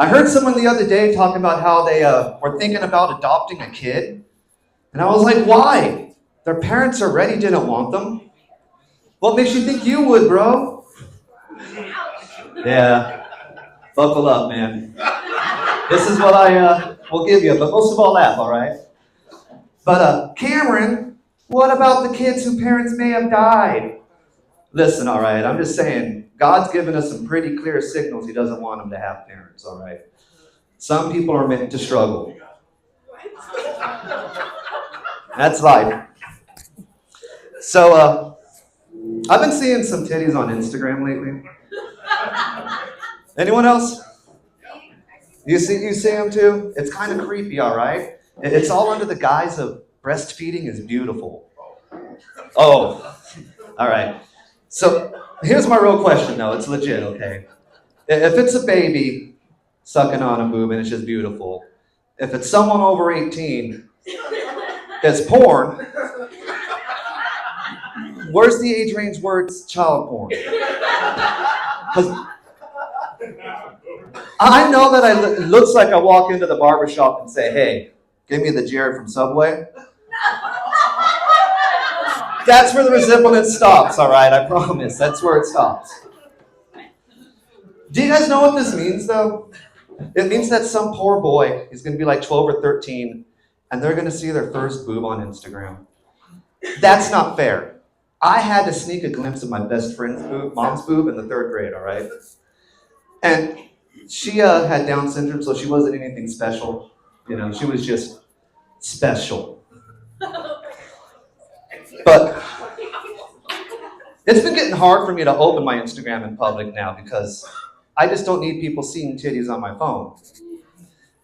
I heard someone the other day talking about how they were thinking about adopting a kid. And I was like, why? Their parents already didn't want them. What makes you think you would, bro? Yeah, buckle up, man. This is what I will give you, but most of all, laugh, all right? But Cameron, what about the kids whose parents may have died? Listen, all right, I'm just saying, God's given us some pretty clear signals He doesn't want them to have parents, all right? Some people are meant to struggle. That's life. So, I've been seeing some titties on Instagram lately. Anyone else? You see them too? It's kind of creepy, all right? It's all under the guise of breastfeeding is beautiful. Oh, all right. So here's my real question, though. It's legit, okay? If it's a baby sucking on a boob and it's just beautiful, if it's someone over 18, it's porn. Where's the age range where it's child porn? Because I know that it looks like I walk into the barbershop and say, hey, give me the Jared from Subway. That's where the resemblance stops, all right? I promise. That's where it stops. Do you guys know what this means, though? It means that some poor boy is going to be like 12 or 13, and they're going to see their first boob on Instagram. That's not fair. I had to sneak a glimpse of my best friend's boob, mom's boob, in the 3rd grade, all right? And she had Down syndrome, so she wasn't anything special. You know, she was just special. But it's been getting hard for me to open my Instagram in public now because I just don't need people seeing titties on my phone.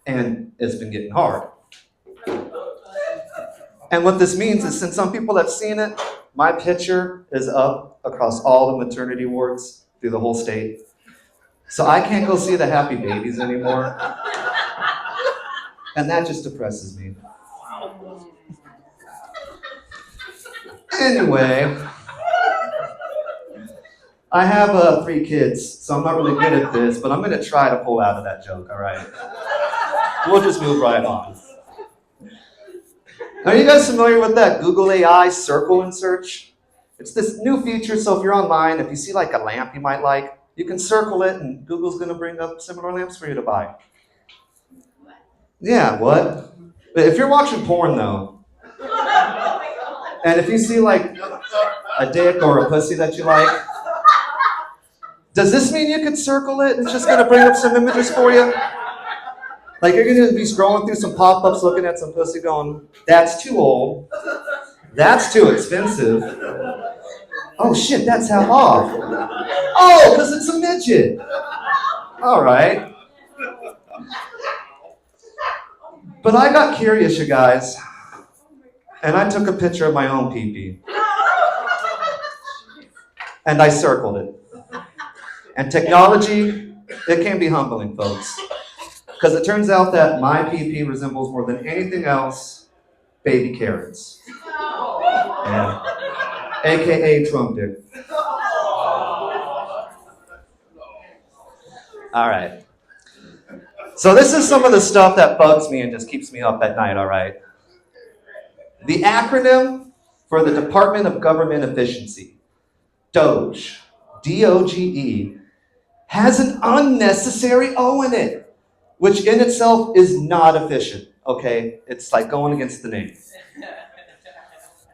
And it's been getting hard. And what this means is since some people have seen it, my picture is up across all the maternity wards through the whole state. So I can't go see the happy babies anymore. And that just depresses me. Anyway, I have 3 kids, so I'm not really good at this, but I'm going to try to pull out of that joke, all right? We'll just move right on. Are you guys familiar with that Google AI circle and search? It's this new feature, so if you're online, if you see like a lamp you might like, you can circle it and Google's going to bring up similar lamps for you to buy. Yeah, what? But if you're watching porn though, and if you see like a dick or a pussy that you like, does this mean you could circle it and it's just going to bring up some images for you? Like you're going to be scrolling through some pop-ups looking at some pussy going, that's too old. That's too expensive. Oh shit, that's half off. Oh, because it's a midget. All right. But I got curious, you guys, and I took a picture of my own pee-pee. And I circled it. And technology, it can be humbling, folks. Because it turns out that my pee-pee resembles more than anything else baby carrots. Yeah. AKA Trump dick. All right. So this is some of the stuff that bugs me and just keeps me up at night, all right? The acronym for the Department of Government Efficiency, DOGE, D-O-G-E, has an unnecessary O in it, which in itself is not efficient, okay? It's like going against the name.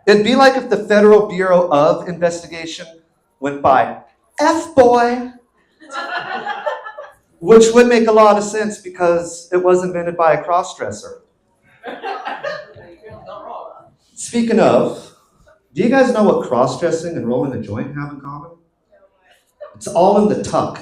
It'd be like if the Federal Bureau of Investigation went by F-boy, which would make a lot of sense because it was invented by a cross-dresser. Speaking of, do you guys know what cross-dressing and rolling a joint have in common? It's all in the tuck.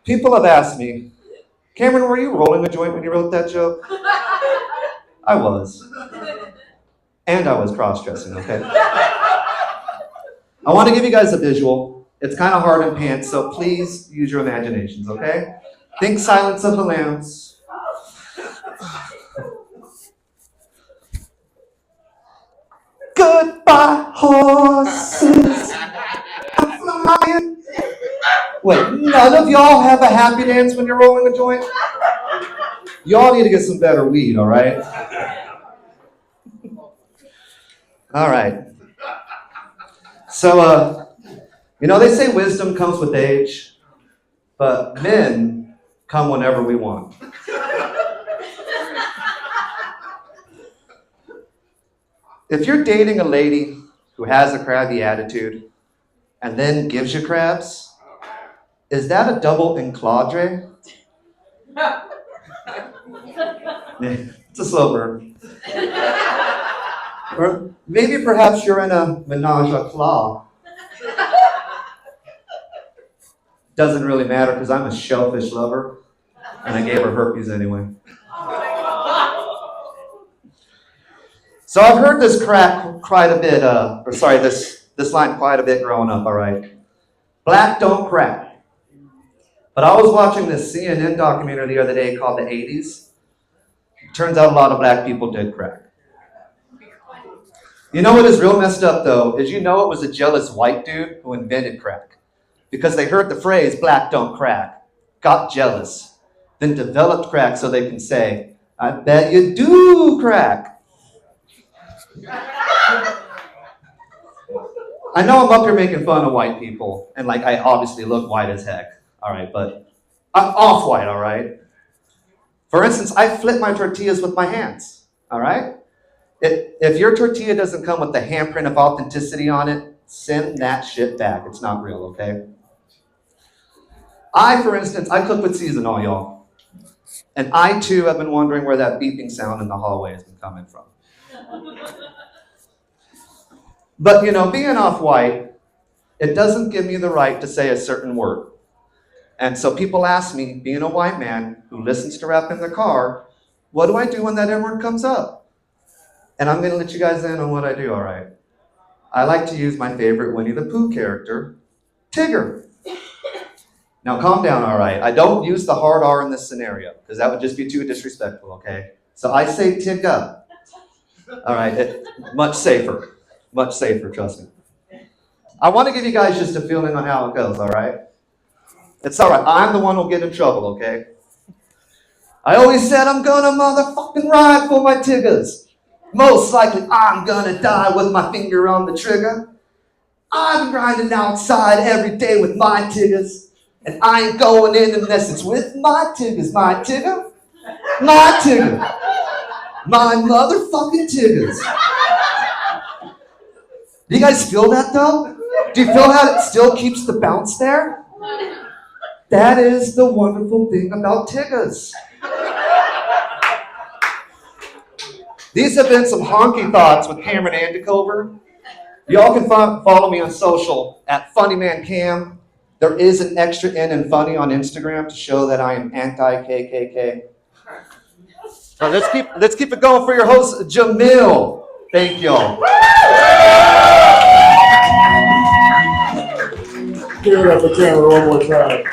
People have asked me, Cameron, were you rolling a joint when you wrote that joke? I was. And I was cross-dressing, okay? I want to give you guys a visual. It's kind of hard in pants, so please use your imaginations, okay? Think Silence of the Lambs. Goodbye, horses. I'm flying. Wait, none of y'all have a happy dance when you're rolling a joint? Y'all need to get some better weed, all right? All right. So, they say wisdom comes with age, but men come whenever we want. If you're dating a lady who has a crabby attitude and then gives you crabs, is that a double enclave? It's a slow burn. Or maybe perhaps you're in a menage a trois. Doesn't really matter because I'm a shellfish lover and I gave her herpes anyway. So I've heard this quite a bit, this line quite a bit growing up, all right? Black don't crack. But I was watching this CNN documentary the other day called The 80s. Turns out a lot of black people did crack. You know what is real messed up though, is it was a jealous white dude who invented crack. Because they heard the phrase, black don't crack, got jealous, then developed crack so they can say, I bet you do crack. I know I'm up here making fun of white people, and I obviously look white as heck, all right, but I'm off-white, all right? For instance, I flip my tortillas with my hands, all right? If your tortilla doesn't come with the handprint of authenticity on it, send that shit back. It's not real, okay? For instance, I cook with seasonal, y'all. And I, too, have been wondering where that beeping sound in the hallway has been coming from. But, being off-white, it doesn't give me the right to say a certain word. And so people ask me, being a white man who listens to rap in the car, what do I do when that N-word comes up? And I'm going to let you guys in on what I do, all right? I like to use my favorite Winnie the Pooh character, Tigger. Now calm down, all right? I don't use the hard R in this scenario, because that would just be too disrespectful, okay? So I say Tigger. All right, much safer, trust me. I want to give you guys just a feeling on how it goes, all right? It's all right, I'm the one who'll get in trouble, okay? I always said I'm gonna motherfucking ride for my Tiggers. Most likely I'm gonna die with my finger on the trigger. I'm grinding outside every day with my Tiggers. And I ain't going in unless it's with my Tiggers. My Tigger, my Tigger, my motherfucking Tiggers. Do you guys feel that though? Do you feel how it still keeps the bounce there? That is the wonderful thing about Tiggers. These have been some honky thoughts with Cameron Andicover. Y'all can follow me on social at FunnyManCam. There is an extra N in funny on Instagram to show that I am anti-KKK. So let's keep it going for your host, Jamil. Thank y'all. Give it up for Cameron one more time.